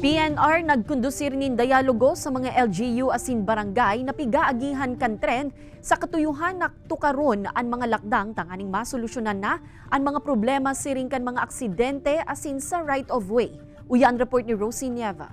PNR nagkondusir nin dialogo sa mga LGU asin barangay na pigaagihan kan tren sa katuyuhan na tukaron ang mga lakdang tanganing masolusyonan na ang mga problema siring kan mga aksidente asin sa right of way. Uyan report ni Rosie Nieva.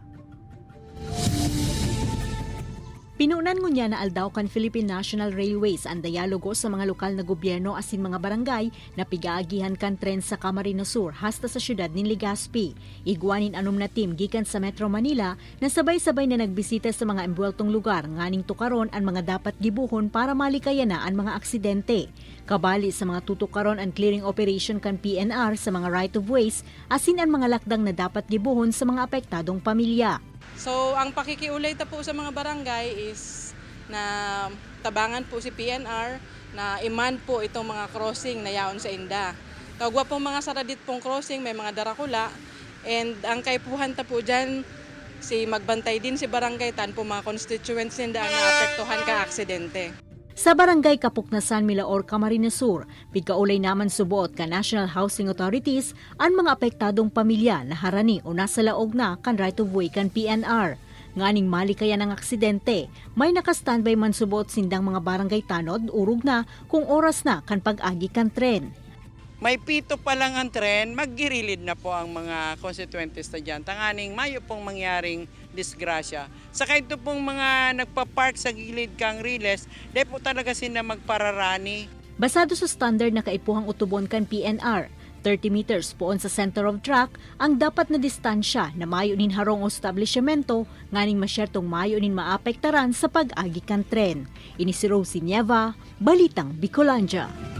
Pinunan ngunya na aldaw kan Philippine National Railways ang dialogo sa mga lokal na gobyerno asin mga barangay na pigaagihan kan tren sa Camarines Sur hasta sa syudad ni Legazpi. Iguanin anom na team gikan sa Metro Manila na sabay-sabay na nagbisita sa mga embweltong lugar nganing tukaron ang mga dapat gibuhon para malikayan na ang mga aksidente. Kabali sa mga tutukaron ang clearing operation kan PNR sa mga right of ways asin ang mga lakdang na dapat gibuhon sa mga apektadong pamilya. So, ang pakikiulay ta po sa mga barangay is na tabangan po si PNR na iman po itong mga crossing na yaon sa Inda. Kagwa pong mga saradit pong crossing, may mga darakula, and ang kaipuhan ta po dyan, si magbantay din si barangay tan po mga constituents nila ang naapektuhan ka aksidente. Sa barangay Kapuknasan, Milaor, Camarines Sur, pigkaulay naman subuot ka National Housing Authorities ang mga apektadong pamilya na harani o nasa laog na kan right of way kan PNR. Nganing malikayan ng aksidente, may naka-standby man subuot sindang mga barangay tanod urog na kung oras na kan pag-agi kan tren. May pito pa lang ang tren, maggirilid na po ang mga constituentes na dyan. Tanganing mayo pong mangyaring disgrasya. Saka ito pong mga nagpa-park sa gilid kang riles, di po talaga sila magpararani. Basado sa standard na kaipuhang utubon kan PNR, 30 meters poon sa center of track ang dapat na distansya na mayo nin harong o establishmento nganing masyertong mayo nin maapektaran sa pag-agi kan tren. Ini si Rosie Nieva, Balitang Bicolandia.